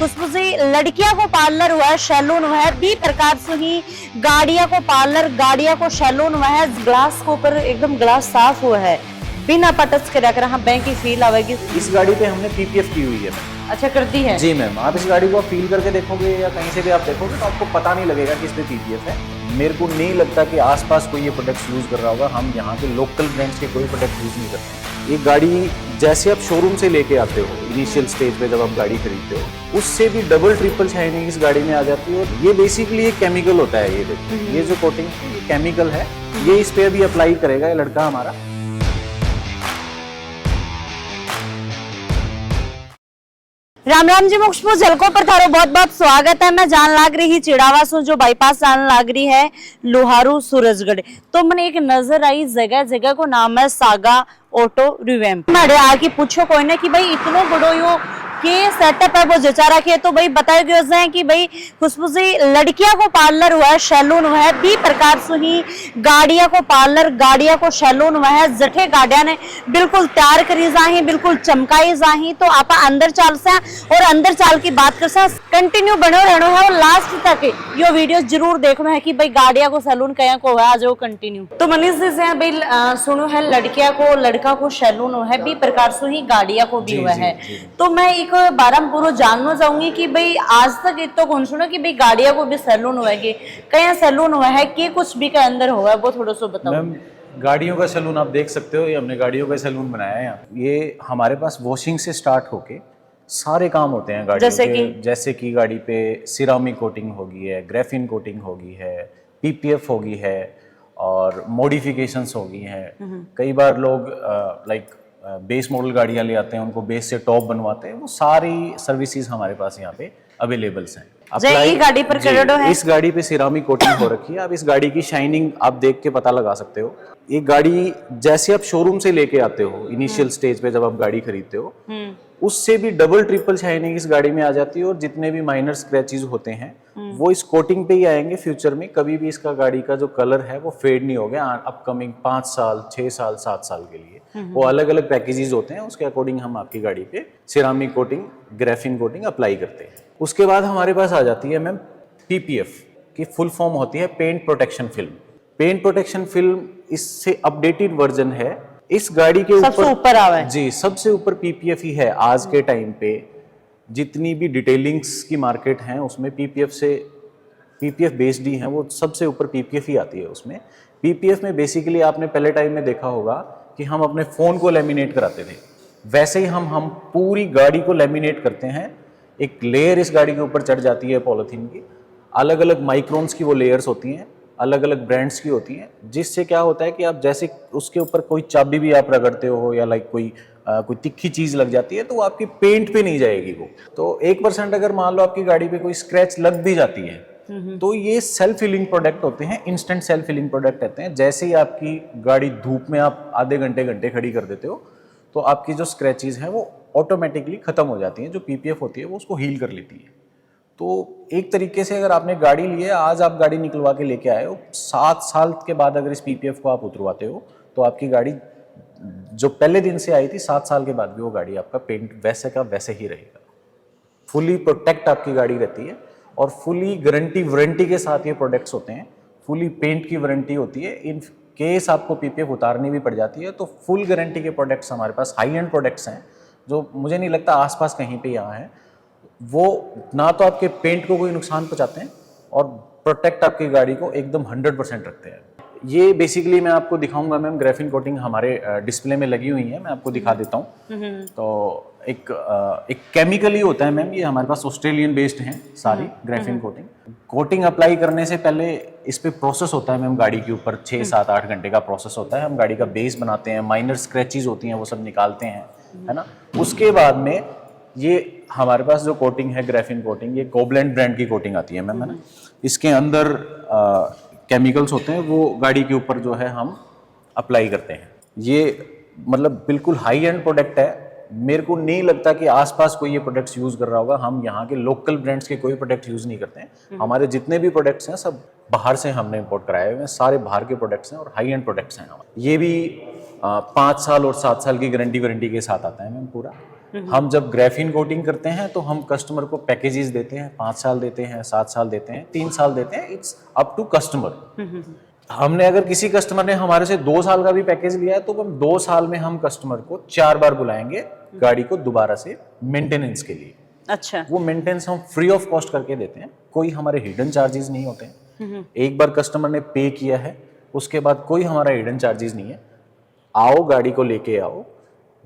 खुशबू से लड़कियां को पार्लर हुआ है, सैलून हुआ है, भी प्रकार से ही गाड़ियां को पार्लर, गाड़ियां को सैलून हुआ है। ग्लास के ऊपर एकदम ग्लास साफ हुआ है, बिना पटच के रख रहा बैंक की फील आवेगी। इस गाड़ी पे हमने पीपीएफ की हुई है मैम। अच्छा, कर दी है जी मैम। आप इस गाड़ी को फील करके देखोगे या कहीं से भी आप देखोगे तो आपको पता नहीं लगेगा कि इस पे पीपीएफ है। मेरे को नहीं लगता कि आसपास कोई ये प्रोडक्ट्स यूज कर रहा होगा। हम यहाँ के लोकल ब्रांड्स के कोई प्रोडक्ट यूज नहीं करते। ये गाड़ी जैसे आप शोरूम से लेके आते हो, इनिशियल स्टेज पे जब आप गाड़ी खरीदते हो, उससे भी डबल ट्रिपल शाइनिंग इस गाड़ी में आ जाती है। और ये बेसिकली एक केमिकल होता है। ये देखो, ये जो कोटिंग है ये केमिकल है, ये इस पे अभी अप्लाई करेगा ये लड़का हमारा। राम राम जी, मुख्तलिफ झलकों पर थारो बहुत बहुत स्वागत है। मैं जान लाग रही चिड़ावा सु जो बाईपास जान लाग रही है लोहारू सूरजगढ़। तो मैंने एक नजर आई जगह को नाम है सागा ऑटो रिवैम्प। मैं आके पूछो कोई ने कि भाई इतनो बड़ो यो के सेटअप है वो जचा रखे, तो भाई बताए गए हैं कि भाई खुशबू से लड़कियां को पार्लर हुआ है, सैलून हुआ है, भी प्रकार से ही गाड़ियां को पार्लर, गाड़ियां को सैलून हुआ है। जठे गाड़ियां ने बिल्कुल तैयार करी जाही, बिल्कुल चमकाई जाही। तो आप अंदर चाल से और अंदर चाल की बात कर सा कंटिन्यू बनो रहना है और लास्ट तक यो वीडियो जरूर देखना है कि भाई गाड़ियां को सैलून कया को है, आज वो कंटिन्यू। तो मनीष जी से भाई सुनो है लड़कियां को लड़का को सैलून हुआ है, भी प्रकार से ही गाड़ियां को भी हुआ है। तो मैं एक बारम पूरा जानना चाहूंगी कि भाई आज तक इतो कौन सुना कि भाई गाड़ियां को भी सैलून हुआ है, कया सैलून हुआ है कि कुछ भी का अंदर हुआ है, वो थोड़ा सा बताओ। मैम गाड़ियों का सैलून आप देख सकते हो, ये हमने गाड़ियों का सैलून बनाया है यहाँ। ये हमारे पास वॉशिंग से स्टार्ट होके सारे काम होते हैं गाड़ियों के। जैसे कि गाड़ी पे सिरामिक कोटिंग होगी है, ग्रेफिन कोटिंग होगी है, पीपीएफ होगी है और मॉडिफिकेशंस होगी हैं। कई बार लोग लाइक बेस मॉडल गाड़ियां ले आते हैं, उनको बेस से टॉप बनवाते हैं। वो सारी सर्विसेज हमारे पास यहाँ पे अवेलेबल्स हैं। गाड़ी पर है। इस गाड़ी पे सिरामिक कोटिंग हो रखी है। आप इस गाड़ी की शाइनिंग आप देख के पता लगा सकते हो। ये गाड़ी जैसे आप शोरूम से लेके आते हो, इनिशियल स्टेज पे जब आप गाड़ी खरीदते हो, उससे भी डबल ट्रिपल शाइनिंग इस गाड़ी में आ जाती है। और जितने भी माइनर स्क्रैचेस होते हैं वो इस कोटिंग पे ही आएंगे। फ्यूचर में कभी भी इसका गाड़ी का जो कलर है वो फेड नहीं होगा। अपकमिंग 5 साल, 6 साल, 7 साल के लिए वो अलग अलग पैकेजेस होते हैं। उसके अकॉर्डिंग हम आपकी गाड़ी पे ceramic coating, graphene coating apply करते हैं। उसके बाद हमारे पास आ जाती है मैम पीपीएफ की फुल फॉर्म होती है paint protection film. Paint protection film इससे अपडेटेड वर्जन है। इस गाड़ी के ऊपर आवे जी सबसे ऊपर पीपीएफ ही है आज के टाइम पे। जितनी भी डिटेलिंग्स की मार्केट है उसमें पीपीएफ बेस्ड ही है, वो सबसे ऊपर पीपीएफ ही आती है। उसमें पीपीएफ में बेसिकली आपने पहले टाइम में देखा होगा कि हम अपने फोन को लेमिनेट कराते थे, वैसे ही हम पूरी गाड़ी को लेमिनेट करते हैं। एक लेयर इस गाड़ी के ऊपर चढ़ जाती है पॉलीथीन की। अलग अलग माइक्रोन्स की वो लेयर्स होती हैं, अलग अलग ब्रांड्स की होती हैं, जिससे क्या होता है कि आप जैसे उसके ऊपर कोई चाबी भी आप रगड़ते हो या लाइक कोई तिखी चीज लग जाती है तो वो आपकी पेंट पे नहीं जाएगी वो। तो 1% अगर मान लो आपकी गाड़ी पे कोई स्क्रैच लग भी जाती है तो ये सेल्फ फिलिंग प्रोडक्ट होते हैं, इंस्टेंट सेल्फ फिलिंग प्रोडक्ट होते हैं। जैसे ही आपकी गाड़ी धूप में आप आधे घंटे खड़ी कर देते हो तो आपकी जो स्क्रैचेस हैं वो ऑटोमेटिकली खत्म हो जाती हैं। जो पीपीएफ होती है वो उसको हील कर लेती है। तो एक तरीके से अगर आपने गाड़ी ली है, आज आप गाड़ी निकलवा के लेके आए हो, 7 साल के बाद अगर इस पीपीएफ को आप उतरवाते हो तो आपकी गाड़ी जो पहले दिन से आई थी 7 साल के बाद भी वो गाड़ी आपका पेंट वैसे का वैसे ही रहेगा। फुली प्रोटेक्ट आपकी गाड़ी रहती है और फुली गारंटी वारंटी के साथ ये प्रोडक्ट्स होते हैं। फुली पेंट की वारंटी होती है। इन केस आपको पीपीएफ उतारनी भी पड़ जाती है तो फुल गारंटी के प्रोडक्ट्स हमारे पास हाई एंड प्रोडक्ट्स हैं जो मुझे नहीं लगता आसपास कहीं पे यहाँ है। वो ना तो आपके पेंट को कोई नुकसान पहुंचाते हैं और प्रोटेक्ट आपकी गाड़ी को एकदम 100% रखते हैं। ये बेसिकली मैं आपको दिखाऊंगा मैम, ग्रेफिन कोटिंग हमारे डिस्प्ले में लगी हुई है, मैं आपको दिखा देता हूँ। तो एक केमिकल ही होता है मैम, ये हमारे पास ऑस्ट्रेलियन बेस्ड हैं सारी ग्रेफिन कोटिंग। कोटिंग अप्लाई करने से पहले इस पे प्रोसेस होता है मैम, गाड़ी के ऊपर 6, 7, 8 घंटे का प्रोसेस होता है। हम गाड़ी का बेस बनाते हैं, माइनर स्क्रैचेस होती हैं वो सब निकालते हैं, है ना। उसके बाद में ये हमारे पास जो कोटिंग है ग्रेफिन कोटिंग, ये कोबलेंट ब्रांड की कोटिंग आती है मैम, है ना। इसके अंदर केमिकल्स होते हैं वो गाड़ी के ऊपर जो है हम अप्लाई करते हैं। ये मतलब बिल्कुल हाई एंड प्रोडक्ट है। मेरे को नहीं लगता कि आसपास कोई ये प्रोडक्ट्स यूज कर रहा होगा। हम यहाँ के लोकल ब्रांड्स के कोई प्रोडक्ट यूज नहीं करते हैं। हमारे जितने भी प्रोडक्ट्स हैं सब बाहर से हमने इंपोर्ट कराए हुए हैं, सारे बाहर के प्रोडक्ट्स हैं और हाई एंड प्रोडक्ट्स हैं हमारे। ये भी 5 साल और 7 साल की गारंटी वारंटी के साथ आता है मैम पूरा। हम जब ग्राफीन कोटिंग करते हैं तो हम कस्टमर को पैकेजेस देते हैं, 5 साल देते हैं, 7 साल देते हैं, 3 साल देते हैं, इट्स अप टू कस्टमर। हमने अगर किसी कस्टमर ने हमारे से 2 साल का भी पैकेज लिया है तो हम 2 साल में हम कस्टमर को 4 बार बुलाएंगे गाड़ी को दोबारा से मेंटेनेंस के लिए। अच्छा। वो मेंटेनेंस हम फ्री ऑफ कॉस्ट करके देते हैं, कोई हमारे हिडन चार्जेस नहीं होते हैं। एक बार कस्टमर ने पे किया है उसके बाद कोई हमारा हिडन चार्जेस नहीं है। आओ गाड़ी को लेके आओ,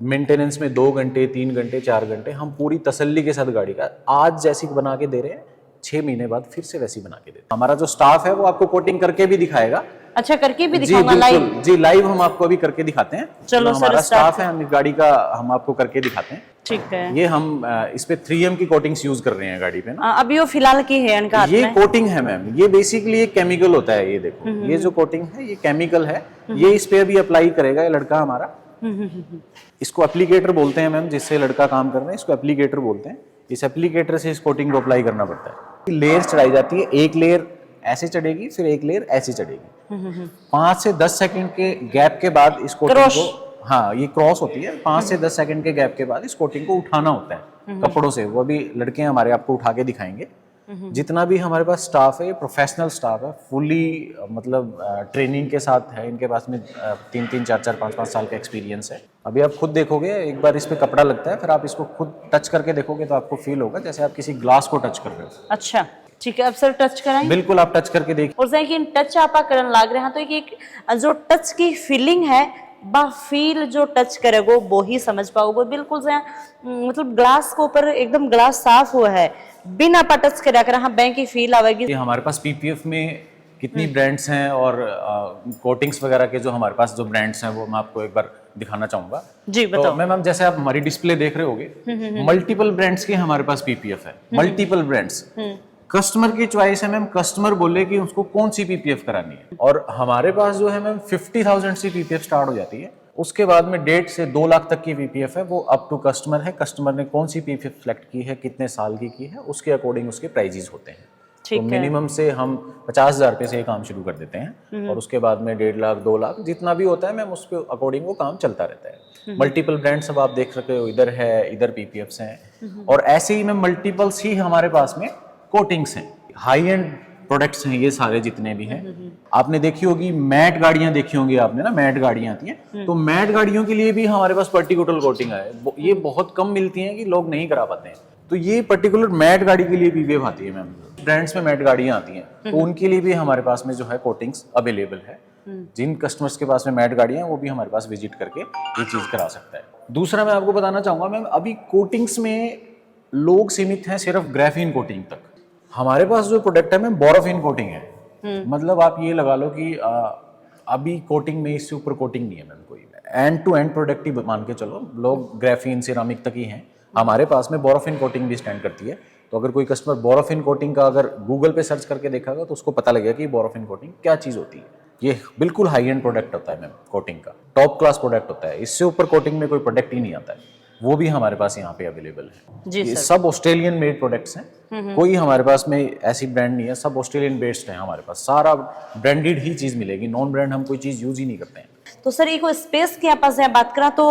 मेंटेनेंस में 2 घंटे 3 घंटे 4 घंटे हम पूरी तसल्ली के साथ गाड़ी का आज जैसी बना के दे रहे हैं 6 महीने बाद फिर से वैसी बना के देते हैं। हमारा जो स्टाफ है वो आपको कोटिंग करके भी दिखाएगा। अच्छा, करके भी जी दिखाऊंगा बिल्कुल लाइव? जी, लाइव हम आपको अभी करके दिखाते हैं। चलो जो सर, हमारा स्टार्ट स्टाफ है हम गाड़ी का हम आपको करके दिखाते हैं। ठीक है। ये हम इस पे 3M की कोटिंग्स यूज कर रहे हैं गाड़ी पे ना। अभी वो फिलहाल की है इनका हाथ ये में। कोटिंग है मैम, ये बेसिकली एक केमिकल होता है। ये देखो ये जो कोटिंग है ये केमिकल है, ये इस पे अभी अप्लाई करेगा ये लड़का हमारा। इसको एप्लीकेटर बोलते हैं मैम, जिससे लड़का काम कर रहे हैं इसको एप्लीकेटर बोलते हैं। इस एप्लीकेटर से इस कोटिंग को अप्लाई करना पड़ता है। लेयर चढ़ाई जाती है, एक लेयर ऐसे चढ़ेगी फिर एक लेयर ऐसे चढ़ेगी। 5 से 10 सेकंड के गैप के बाद इस कोटिंग को, हाँ ये क्रॉस होती है, 5 से 10 सेकंड के गैप के बाद इस कोटिंग को उठाना होता है कपड़ों से। वो भी लड़के हमारे आपको उठा के दिखाएंगे। जितना भी हमारे पास स्टाफ है ये प्रोफेशनल स्टाफ है, फुली मतलब ट्रेनिंग के साथ है। इनके पास में 3-3, 4-4, 5-5 साल का एक्सपीरियंस है। अभी आप खुद देखोगे, एक बार इस पे कपड़ा लगता है फिर आप इसको खुद टच करके देखोगे तो आपको फील होगा जैसे आप किसी ग्लास को टच कर रहे हो। अच्छा ठीक है, अब सर टच कराएं। बिल्कुल आप टच करके देखिए। और कि टच आप करन लाग रहे हैं तो एक जो टच की फीलिंग है बा फील जो टच करेगो वो ही समझ पाओगे। बिल्कुल से मतलब ग्लास के ऊपर एकदम ग्लास साफ हुआ है, बिना आप टच करा कर हाँ बैंक की फील आवेगी। हमारे पास पीपीएफ में कितनी ब्रांड्स हैं और कोटिंग्स वगैरह के जो हमारे पास जो ब्रांड्स हैं वो मैं आपको एक बार दिखाना चाहूंगा। जी बताओ। तो मैम जैसे आप हमारी डिस्प्ले देख रहे होगे, मल्टीपल ब्रांड्स के हमारे पास पीपीएफ है, मल्टीपल ब्रांड्स। कस्टमर की चॉइस है मैम, कस्टमर बोले कि उसको कौन सी पीपीएफ करानी है। और हमारे पास जो है मैम 50,000 से पीपीएफ स्टार्ट हो जाती है। उसके बाद में 1.5 से 2 लाख तक की पीपीएफ है, वो अप टू कस्टमर है। कस्टमर ने कौन सी पीपीएफ सेलेक्ट की है, कितने साल की है, उसके अकॉर्डिंग उसके प्राइजेस होते हैं। तो मिनिमम से हम 50,000 रुपये से काम शुरू कर देते हैं और उसके बाद में 1.5 लाख 2 लाख जितना भी होता है मैम उसके अकॉर्डिंग वो काम चलता रहता है। मल्टीपल ब्रांड्स अब आप देख सकते हो, इधर है, इधर पीपीएफ्स हैं और ऐसे ही मैम मल्टीपल्स ही हमारे पास में कोटिंग्स हैं। हाई एंड प्रोडक्ट्स हैं ये सारे जितने भी हैं। आपने देखी होगी मैट गाड़ियां देखी होंगी आपने ना, मैट गाड़ियां आती हैं, तो मैट गाड़ियों के लिए भी हमारे पास पर्टिकुलर कोटिंग है। ये बहुत कम मिलती हैं कि लोग नहीं करा पाते हैं। तो ये पर्टिकुलर मैट गाड़ी के लिए भी वेव आती है मैम, ब्रांड्स में मैट गाड़ियां आती हैं तो उनके लिए भी हमारे पास में जो है कोटिंग्स अवेलेबल है। जिन कस्टमर्स के पास में मैट गाड़ियां हैं वो भी हमारे पास विजिट करके ये चीज करा सकता है। दूसरा मैं आपको बताना चाहूंगा मैम, अभी कोटिंग्स में लोग सीमित हैं सिर्फ ग्राफीन कोटिंग तक। हमारे पास जो प्रोडक्ट है मैम बोरोफिन कोटिंग है। मतलब आप ये लगा लो कि अभी कोटिंग में इससे ऊपर कोटिंग नहीं है मैम कोई। एंड टू एंड प्रोडक्ट ही मान के चलो, लोग ग्राफीन सिरामिक तक ही हैं। हमारे पास में बोरोफिन कोटिंग भी स्टैंड करती है। तो अगर कोई कस्टमर बोरोफिन कोटिंग का अगर गूगल पे सर्च करके देखेगा तो उसको पता लगेगा कि बोरोफिन कोटिंग क्या चीज़ होती है। ये बिल्कुल हाई एंड प्रोडक्ट होता है मैम, कोटिंग का टॉप क्लास प्रोडक्ट होता है। इससे ऊपर कोटिंग में कोई प्रोडक्ट ही नहीं आता है, वो भी हमारे पास यहाँ पे अवेलेबल है। जी ये सर। सब ऑस्ट्रेलियन मेड प्रोडक्ट्स हैं, कोई हमारे पास में ऐसी ब्रांड नहीं है, सब ऑस्ट्रेलियन बेस्ड है। हमारे पास सारा ब्रांडेड ही चीज मिलेगी, नॉन ब्रांड हम कोई चीज यूज ही नहीं करते हैं। तो सर एक स्पेस के पास है बात करा तो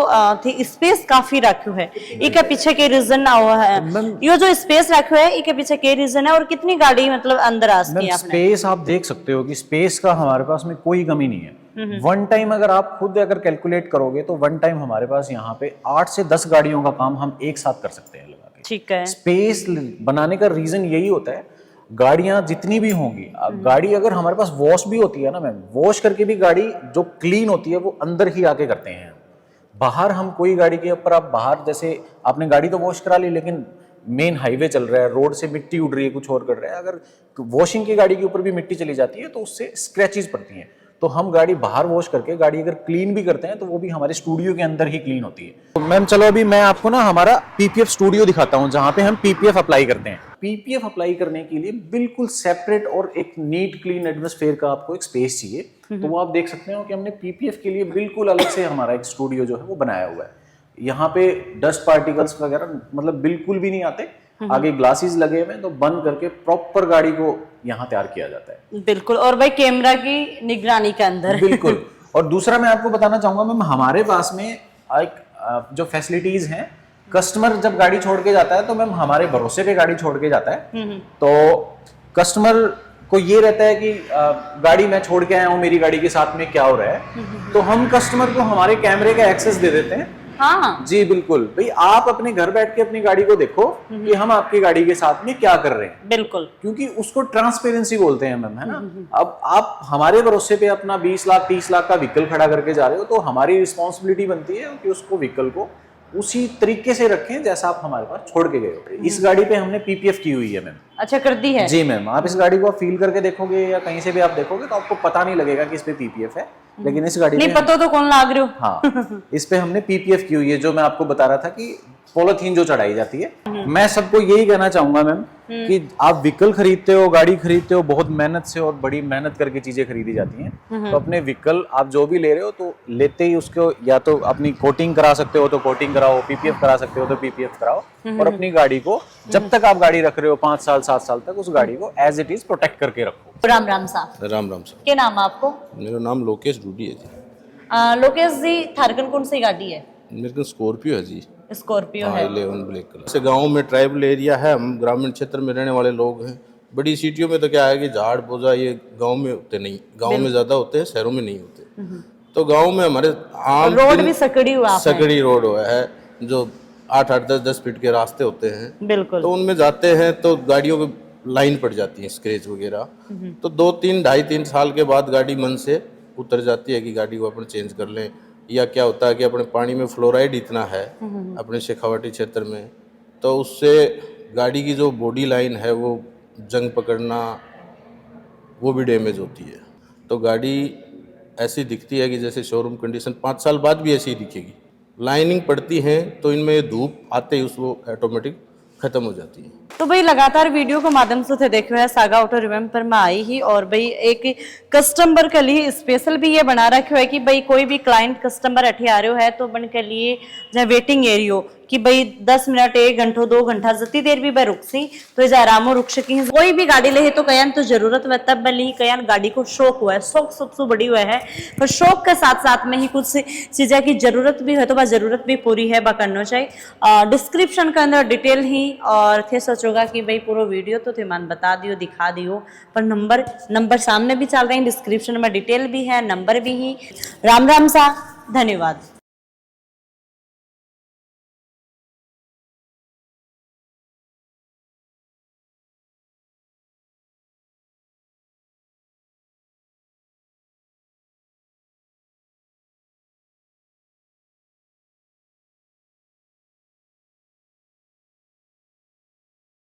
थी स्पेस काफी रखो है, इके पीछे के रीजन ना हुआ है। ये जो स्पेस रखो है इके पीछे के रीजन है और कितनी गाड़ी मतलब अंदर आ सकी आपने? स्पेस आप देख सकते हो कि स्पेस का हमारे पास में कोई कमी नहीं है। वन टाइम अगर आप खुद अगर कैलकुलेट करोगे तो वन टाइम हमारे पास यहाँ पे 8 से 10 गाड़ियों का काम हम एक साथ कर सकते हैं लगा के। ठीक है। स्पेस बनाने का रीजन यही होता है, गाड़ियां जितनी भी होंगी, गाड़ी अगर हमारे पास वॉश भी होती है ना मैम, वॉश करके भी गाड़ी जो क्लीन होती है वो अंदर ही आके करते हैं। बाहर हम कोई गाड़ी के ऊपर आप बाहर जैसे आपने गाड़ी तो वॉश करा ली लेकिन मेन हाईवे चल रहा है, रोड से मिट्टी उड़ रही है, कुछ और कर रहा है, अगर वॉशिंग की गाड़ी के ऊपर भी मिट्टी चली जाती है तो उससे स्क्रैचेस पड़ती हैं। तो हम गाड़ी बाहर वॉश करके गाड़ी अगर क्लीन भी करते हैं तो वो भी हमारे स्टूडियो के अंदर ही क्लीन होती है। तो मैम चलो अभी मैं आपको ना हमारा पीपीएफ स्टूडियो दिखाता हूँ जहाँ पे हम पीपीएफ अप्लाई करते हैं। पीपीएफ अप्लाई करने के लिए बिल्कुल सेपरेट और एक नीट क्लीन एटमॉस्फेयर का आपको एक स्पेस चाहिए। तो वो आप देख सकते हो कि हमने पीपीएफ के लिए बिल्कुल अलग से हमारा एक स्टूडियो जो है वो बनाया हुआ है। यहाँ पे डस्ट पार्टिकल्स वगैरह मतलब बिल्कुल भी नहीं आते। आगे ग्लासेस लगे हुए हैं तो बंद करके प्रॉपर गाड़ी को यहाँ तैयार किया जाता है। बिल्कुल, और भाई कैमरा की निगरानी के अंदर। बिल्कुल। और दूसरा मैं आपको बताना चाहूंगा मैम, हमारे पास में एक जो फैसिलिटीज हैं कस्टमर जब गाड़ी छोड़ के जाता है तो मैम हमारे भरोसे पे गाड़ी छोड़ के जाता है, तो कस्टमर को ये रहता है कि गाड़ी मैं छोड़ के आया हूँ, मेरी गाड़ी के साथ में क्या हो रहा है, तो हम कस्टमर को हमारे कैमरे का एक्सेस दे देते हैं। हाँ जी बिल्कुल, भाई आप अपने घर बैठ के अपनी गाड़ी को देखो कि हम आपकी गाड़ी के साथ में क्या कर रहे हैं, बिल्कुल, क्योंकि उसको ट्रांसपेरेंसी बोलते हैं मैम, है ना। अब आप हमारे भरोसे पे अपना 20 लाख 30 लाख का व्हीकल खड़ा करके जा रहे हो, तो हमारी रिस्पॉन्सिबिलिटी बनती है कि उसको व्हीकल को उसी तरीके से रखें जैसा आप हमारे पास छोड़ के गए हो। इस गाड़ी पे हमने पीपीएफ की हुई है मैम। अच्छा कर दी है। जी मैम, आप इस गाड़ी को आप फील करके देखोगे या कहीं से भी आप देखोगे तो आपको पता नहीं लगेगा कि इस पे पीपीएफ है, लेकिन इस गाड़ी नहीं पे पता तो कौन लाग रहे हो। हाँ, इस पे हमने पीपीएफ की हुई है, जो मैं आपको बता रहा था कि पॉलिथीन जो चढ़ाई जाती है। मैं सबको यही कहना चाहूंगा मैम कि आप व्हीकल खरीदते हो, गाड़ी खरीदते हो, बहुत मेहनत से और बड़ी मेहनत करके चीजें खरीदी जाती हैं, तो अपने व्हीकल आप जो भी ले रहे हो तो लेते ही उसको या तो अपनी कोटिंग करा सकते हो तो कोटिंग कराओ, पीपीएफ करा सकते हो तो पीपीएफ कराओ, और अपनी गाड़ी को जब तक आप गाड़ी रख रहे हो 5 साल 7 साल तक उस गाड़ी को एज इट इज प्रोटेक्ट करके रखो। राम राम साहब। राम राम सर। क्या नाम है आपको? मेरा नाम लोकेश डूडी है जी। लोकेश जी, थारकन कौन सी गाड़ी है? मेरे को स्कॉर्पियो है जी। स्कॉर्पियो है। 11 ब्लैक कलर से। गांव में ट्राइबल एरिया है, हम ग्रामीण क्षेत्र में रहने वाले लोग हैं। बड़ी सिटियों में तो क्या है कि झाड़ बोझा ये गांव में होते नहीं, गांव में ज्यादा होते हैं, शहरों में नहीं होते। तो गांव में हमारे आम रोड भी सकड़ी हुआ सकड़ी रोड हुआ है, जो 8-8 10-10 फीट के रास्ते होते हैं। बिल्कुल। तो उनमें जाते हैं तो गाड़ियों की लाइन पड़ जाती है, स्क्रैच वगैरह। तो 2-3 2.5-3 साल के बाद गाड़ी मन से उतर जाती है कि गाड़ी को अपन चेंज कर लें, या क्या होता है कि अपने पानी में फ्लोराइड इतना है अपने शेखावाटी क्षेत्र में, तो उससे गाड़ी की जो बॉडी लाइन है वो जंग पकड़ना वो भी डैमेज होती है। तो गाड़ी ऐसी दिखती है कि जैसे शोरूम कंडीशन 5 साल बाद भी ऐसी ही दिखेगी। लाइनिंग पड़ती है तो इनमें धूप आते ही उसको ऑटोमेटिक खत्म हो जाती है। तो भाई लगातार वीडियो के माध्यम से थे देखो है सागा ऑटो रिवेम पर मैं आई ही, और भाई एक कस्टमर के लिए स्पेशल भी ये बना रखे है कि भाई कोई भी क्लाइंट कस्टमर अठे आ रहे है तो बन के लिए जहाँ वेटिंग एरियो कि भाई 10 मिनट 1 घंटा 2 घंटा जितनी देर भी भाई रुकसी तो इस आरामो रुक सकी। कोई भी गाड़ी ले तो कयान तो जरूरत वह तब बली कयान गाड़ी को शौक हुआ है, शौक सबसे बड़ी हुआ है, पर शौक के साथ साथ में ही कुछ चीजें की जरूरत भी है तो वह जरूरत भी पूरी है करना चाहिए। डिस्क्रिप्शन के अंदर डिटेल ही और थे सोचोगा कि भाई पूरा वीडियो तो थे मान बता दियो दिखा दियो, पर नंबर सामने भी चल रहे हैं, डिस्क्रिप्शन में डिटेल भी है, नंबर भी ही। राम राम सा, धन्यवाद।